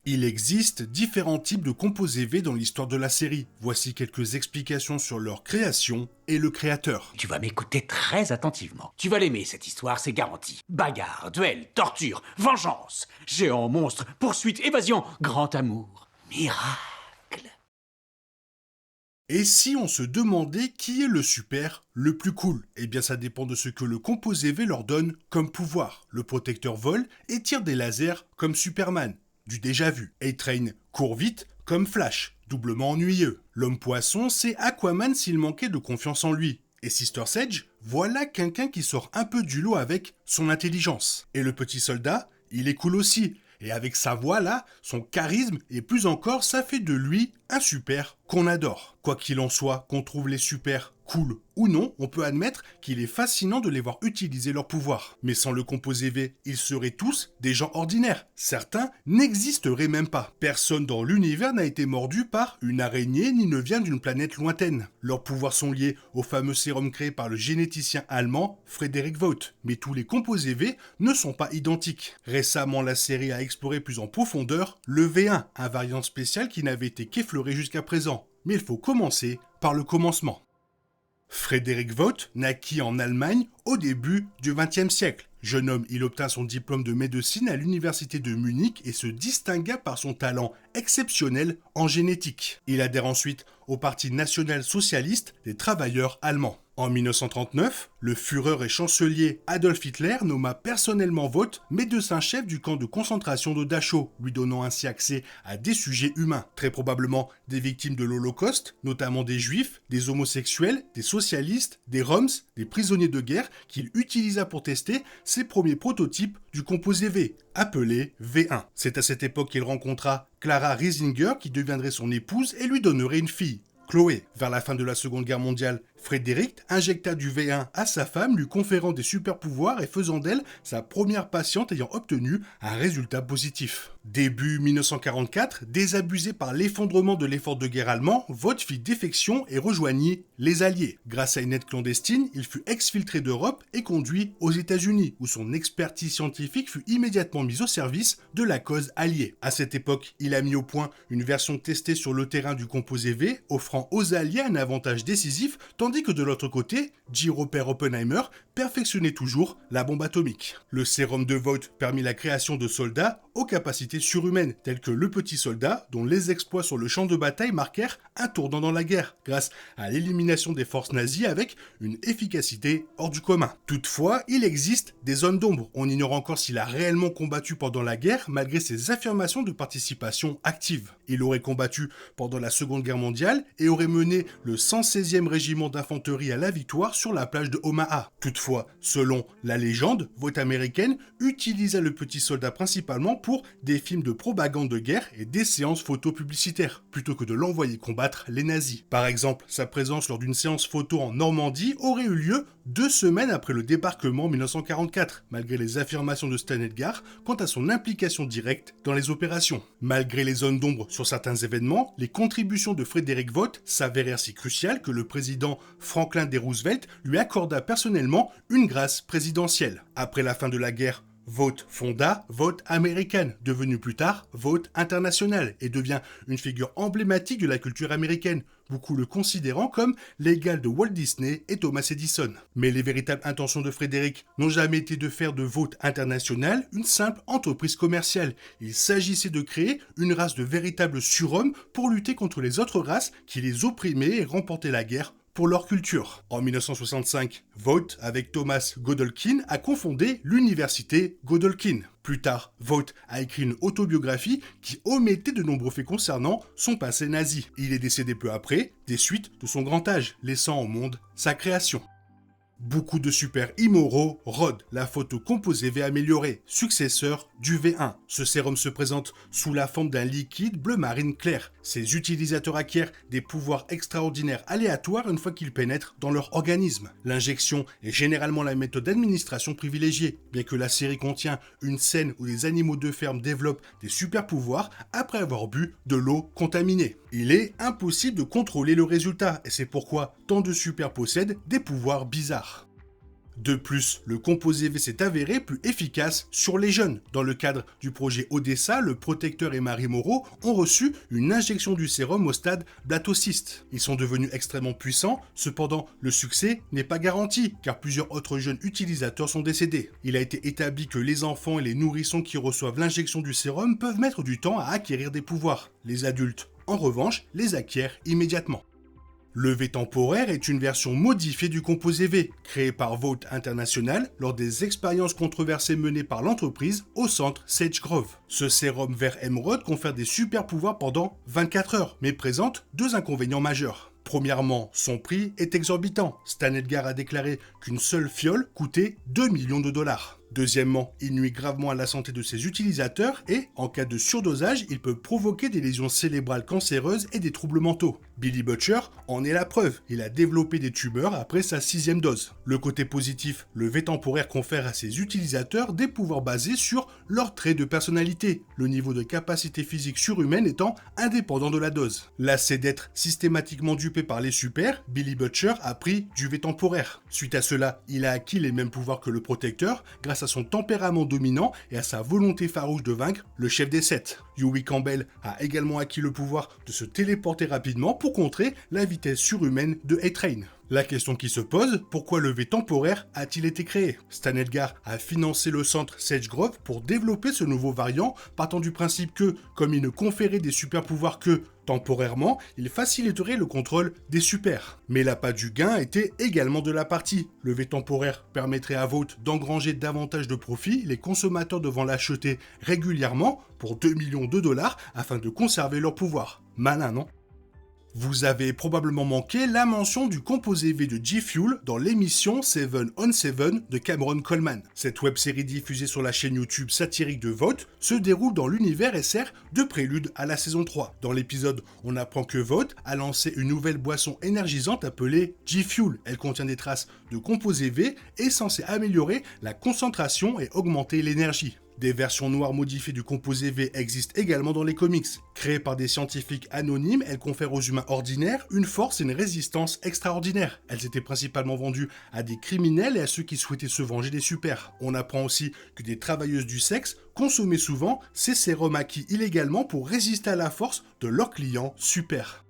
Il existe différents types de composés V dans l'histoire de la série. Voici quelques explications sur leur création et le créateur. Tu vas m'écouter très attentivement. Tu vas l'aimer, cette histoire, c'est garanti. Bagarre, duel, torture, vengeance, géant, monstre, poursuite, évasion, grand amour, miracle. Et si on se demandait qui est le super le plus cool? Eh bien ça dépend de ce que le composé V leur donne comme pouvoir. Le protecteur vole et tire des lasers comme Superman, du déjà vu. A-Train court vite comme Flash, doublement ennuyeux. L'homme poisson, c'est Aquaman s'il manquait de confiance en lui. Et Sister Sage, voilà quelqu'un qui sort un peu du lot avec son intelligence. Et le petit soldat, il est cool aussi. Et avec sa voix là, son charisme et plus encore, ça fait de lui un super qu'on adore. Quoi qu'il en soit, qu'on trouve les super cool ou non, on peut admettre qu'il est fascinant de les voir utiliser leur pouvoir. Mais sans le composé V, ils seraient tous des gens ordinaires. Certains n'existeraient même pas. Personne dans l'univers n'a été mordu par une araignée ni ne vient d'une planète lointaine. Leurs pouvoirs sont liés au fameux sérum créé par le généticien allemand Frederick Vogt. Mais tous les composés V ne sont pas identiques. Récemment, la série a exploré plus en profondeur le V1, un variant spécial qui n'avait été qu'effleuré jusqu'à présent. Mais il faut commencer par le commencement. Frederick Vogt naquit en Allemagne au début du XXe siècle. Jeune homme, il obtint son diplôme de médecine à l'université de Munich et se distingua par son talent exceptionnel en génétique. Il adhère ensuite au Parti national-socialiste des travailleurs allemands. En 1939, le Führer et chancelier Adolf Hitler nomma personnellement Vogt médecin-chef du camp de concentration de Dachau, lui donnant ainsi accès à des sujets humains, très probablement des victimes de l'Holocauste, notamment des juifs, des homosexuels, des socialistes, des roms, des prisonniers de guerre, qu'il utilisa pour tester ses premiers prototypes du composé V, appelé V1. C'est à cette époque qu'il rencontra Clara Riesinger, qui deviendrait son épouse et lui donnerait une fille, Chloé. Vers la fin de la Seconde Guerre mondiale, Frédéric injecta du V1 à sa femme, lui conférant des super pouvoirs et faisant d'elle sa première patiente ayant obtenu un résultat positif. Début 1944, désabusé par l'effondrement de l'effort de guerre allemand, Vogt fit défection et rejoignit les Alliés. Grâce à une aide clandestine, il fut exfiltré d'Europe et conduit aux États-Unis, où son expertise scientifique fut immédiatement mise au service de la cause alliée. À cette époque, il a mis au point une version testée sur le terrain du composé V, offrant aux Alliés un avantage décisif, tandis que de l'autre côté, J. Robert Oppenheimer perfectionnait toujours la bombe atomique. Le sérum de Vogt permit la création de soldats aux capacités surhumaines, tels que le petit soldat, dont les exploits sur le champ de bataille marquèrent un tournant dans la guerre, grâce à l'élimination des forces nazies avec une efficacité hors du commun. Toutefois, il existe des zones d'ombre. On ignore encore s'il a réellement combattu pendant la guerre, malgré ses affirmations de participation active. Il aurait combattu pendant la Seconde Guerre mondiale et aurait mené le 116e régiment d'infanterie à la victoire sur la plage de Omaha. Toutefois, selon la légende, Vogt américaine utilisa le petit soldat principalement pour des films de propagande de guerre et des séances photo publicitaires, plutôt que de l'envoyer combattre les nazis. Par exemple, sa présence lors d'une séance photo en Normandie aurait eu lieu 2 semaines après le débarquement en 1944, malgré les affirmations de Stan Edgar quant à son implication directe dans les opérations. Malgré les zones d'ombre sur certains événements, les contributions de Frederick Vogt s'avérèrent si cruciales que le président Franklin D. Roosevelt lui accorda personnellement une grâce présidentielle. Après la fin de la guerre, Vogt fonda Vogt American, devenu plus tard Vogt International, et devient une figure emblématique de la culture américaine, beaucoup le considérant comme l'égal de Walt Disney et Thomas Edison. Mais les véritables intentions de Frédéric n'ont jamais été de faire de Vogt International une simple entreprise commerciale. Il s'agissait de créer une race de véritables surhommes pour lutter contre les autres races qui les opprimaient et remporter la guerre pour leur culture. En 1965, Vogt, avec Thomas Godolkin, a confondé l'université Godolkin. Plus tard, Vogt a écrit une autobiographie qui omettait de nombreux faits concernant son passé nazi. Il est décédé peu après, des suites de son grand âge, laissant au monde sa création. Beaucoup de super immoraux rôdent la photo composé V améliorée, successeur du V1. Ce sérum se présente sous la forme d'un liquide bleu marine clair. Ses utilisateurs acquièrent des pouvoirs extraordinaires aléatoires une fois qu'ils pénètrent dans leur organisme. L'injection est généralement la méthode d'administration privilégiée, bien que la série contient une scène où des animaux de ferme développent des super pouvoirs après avoir bu de l'eau contaminée. Il est impossible de contrôler le résultat, et c'est pourquoi tant de super possèdent des pouvoirs bizarres. De plus, le composé V s'est avéré plus efficace sur les jeunes. Dans le cadre du projet Odessa, le protecteur et Marie Moreau ont reçu une injection du sérum au stade blatocyste. Ils sont devenus extrêmement puissants, cependant le succès n'est pas garanti car plusieurs autres jeunes utilisateurs sont décédés. Il a été établi que les enfants et les nourrissons qui reçoivent l'injection du sérum peuvent mettre du temps à acquérir des pouvoirs. Les adultes, en revanche, les acquièrent immédiatement. Le V temporaire est une version modifiée du composé V, créé par Vought International lors des expériences controversées menées par l'entreprise au centre Sage Grove. Ce sérum vert émeraude confère des super pouvoirs pendant 24 heures, mais présente deux inconvénients majeurs. Premièrement, son prix est exorbitant. Stan Edgar a déclaré qu'une seule fiole coûtait 2 millions de dollars. Deuxièmement, il nuit gravement à la santé de ses utilisateurs et, en cas de surdosage, il peut provoquer des lésions cérébrales cancéreuses et des troubles mentaux. Billy Butcher en est la preuve, il a développé des tumeurs après sa 6e dose. Le côté positif, le V temporaire confère à ses utilisateurs des pouvoirs basés sur leurs traits de personnalité, le niveau de capacité physique surhumaine étant indépendant de la dose. Lassé d'être systématiquement dupé par les super, Billy Butcher a pris du V temporaire. Suite à cela, il a acquis les mêmes pouvoirs que le protecteur grâce à son tempérament dominant et à sa volonté farouche de vaincre le chef des 7. Huey Campbell a également acquis le pouvoir de se téléporter rapidement pour contrer la vitesse surhumaine de A-Train. La question qui se pose, pourquoi le V temporaire a-t-il été créé? Stan Edgar a financé le centre Sage Grove pour développer ce nouveau variant, partant du principe que, comme il ne conférait des super pouvoirs que temporairement, il faciliterait le contrôle des super. Mais l'appât du gain était également de la partie. Le V temporaire permettrait à Vought d'engranger davantage de profits, les consommateurs devant l'acheter régulièrement pour 2 millions de dollars afin de conserver leur pouvoir. Malin, non? Vous avez probablement manqué la mention du composé V de G-Fuel dans l'émission 7 on 7 de Cameron Coleman. Cette web-série diffusée sur la chaîne YouTube satirique de Vought se déroule dans l'univers et sert de prélude à la saison 3. Dans l'épisode, on apprend que Vought a lancé une nouvelle boisson énergisante appelée G-Fuel. Elle contient des traces de composé V et est censée améliorer la concentration et augmenter l'énergie. Des versions noires modifiées du composé V existent également dans les comics. Créées par des scientifiques anonymes, elles confèrent aux humains ordinaires une force et une résistance extraordinaires. Elles étaient principalement vendues à des criminels et à ceux qui souhaitaient se venger des super. On apprend aussi que des travailleuses du sexe consommaient souvent ces sérums acquis illégalement pour résister à la force de leurs clients super.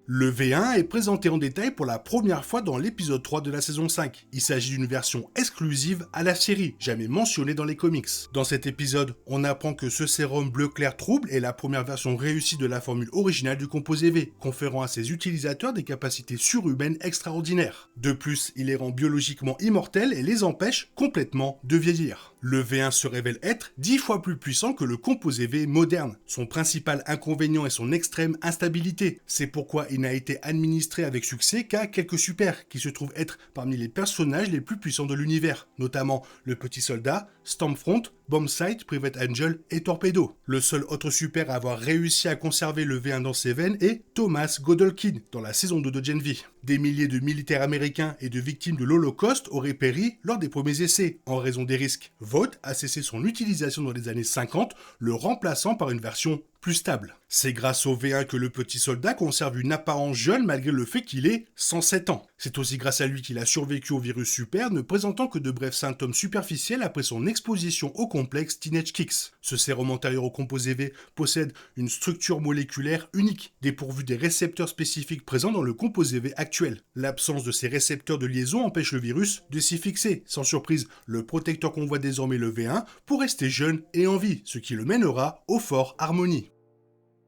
Le V1 est présenté en détail pour la première fois dans l'épisode 3 de la saison 5. Il s'agit d'une version exclusive à la série, jamais mentionnée dans les comics. Dans cet épisode, on apprend que ce sérum bleu clair trouble est la première version réussie de la formule originale du composé V, conférant à ses utilisateurs des capacités surhumaines extraordinaires. De plus, il les rend biologiquement immortels et les empêche complètement de vieillir. Le V1 se révèle être 10 fois plus puissant que le composé V moderne. Son principal inconvénient est son extrême instabilité. C'est pourquoi il n'a été administré avec succès qu'à quelques super, qui se trouvent être parmi les personnages les plus puissants de l'univers, notamment le petit soldat, Stormfront, Bombsight, Private Angel et Torpedo. Le seul autre super à avoir réussi à conserver le V1 dans ses veines est Thomas Godelkin dans la saison 2 de Gen V. Des milliers de militaires américains et de victimes de l'Holocauste auraient péri lors des premiers essais. En raison des risques, Vought a cessé son utilisation dans les années 50, le remplaçant par une version plus stable. C'est grâce au V1 que le petit soldat conserve une apparence jeune malgré le fait qu'il ait 107 ans. C'est aussi grâce à lui qu'il a survécu au virus super, ne présentant que de brefs symptômes superficiels après son exposition au complexe Teenage Kicks. Ce sérum antérieur au composé V possède une structure moléculaire unique, dépourvue des récepteurs spécifiques présents dans le composé V actuel. L'absence de ces récepteurs de liaison empêche le virus de s'y fixer. Sans surprise, le protecteur convoite désormais le V1 pour rester jeune et en vie, ce qui le mènera au Fort Harmony.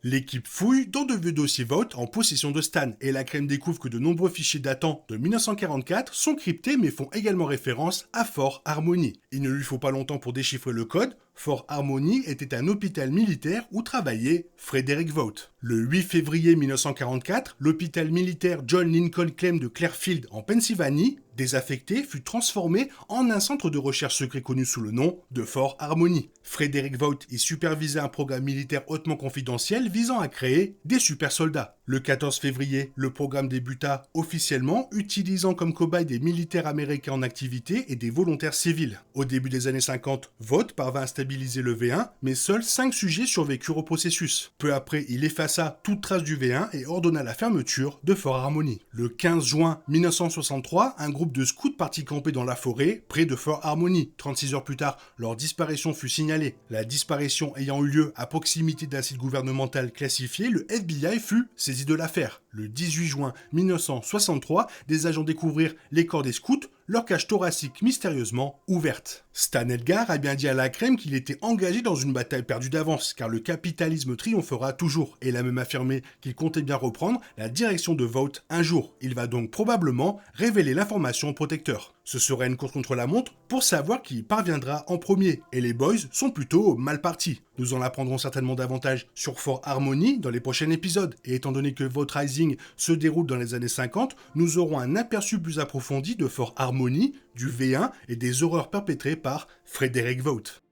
L'équipe fouille dans de vieux dossiers Vought en possession de Stan, et la crème découvre que de nombreux fichiers datant de 1944 sont cryptés mais font également référence à Fort Harmony. Il ne lui faut pas longtemps pour déchiffrer le code. Fort Harmony était un hôpital militaire où travaillait Frederick Vought. Le 8 février 1944, l'hôpital militaire John Lincoln Clem de Clearfield en Pennsylvanie, désaffecté, fut transformé en un centre de recherche secret connu sous le nom de Fort Harmony. Frederick Vought y supervisait un programme militaire hautement confidentiel visant à créer des super soldats. Le 14 février, le programme débuta officiellement, utilisant comme cobaye des militaires américains en activité et des volontaires civils. Au début des années 50, Vought parvint à stabiliser le V1, mais seuls 5 sujets survécurent au processus. Peu après, il effaça toute trace du V1 et ordonna la fermeture de Fort Harmony. Le 15 juin 1963, un groupe de scouts partit camper dans la forêt, près de Fort Harmony. 36 heures plus tard, leur disparition fut signalée. La disparition ayant eu lieu à proximité d'un site gouvernemental classifié, le FBI fut saisi de l'affaire. Le 18 juin 1963, des agents découvrirent les corps des scouts, leur cage thoracique mystérieusement ouverte. Stan Edgar a bien dit à la crème qu'il était engagé dans une bataille perdue d'avance, car le capitalisme triomphera toujours, et il a même affirmé qu'il comptait bien reprendre la direction de Vought un jour. Il va donc probablement révéler l'information au protecteur. Ce serait une course contre la montre pour savoir qui parviendra en premier, et les boys sont plutôt mal partis. Nous en apprendrons certainement davantage sur Fort Harmony dans les prochains épisodes, et étant donné que Vought Rising se déroule dans les années 50, nous aurons un aperçu plus approfondi de Fort Harmony, du V1 et des horreurs perpétrées par Frederick Vought.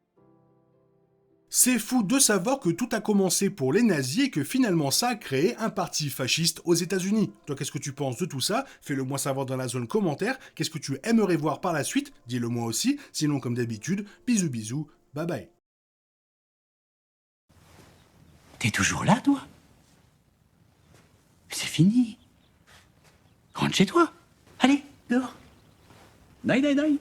C'est fou de savoir que tout a commencé pour les nazis et que finalement ça a créé un parti fasciste aux États-Unis. Toi, qu'est-ce que tu penses de tout ça? Fais-le moi savoir dans la zone commentaire. Qu'est-ce que tu aimerais voir par la suite? Dis-le moi aussi. Sinon, comme d'habitude, bisous bisous, bye bye. T'es toujours là, toi? C'est fini. Rentre chez toi. Allez, dehors. Dai, dai, dai.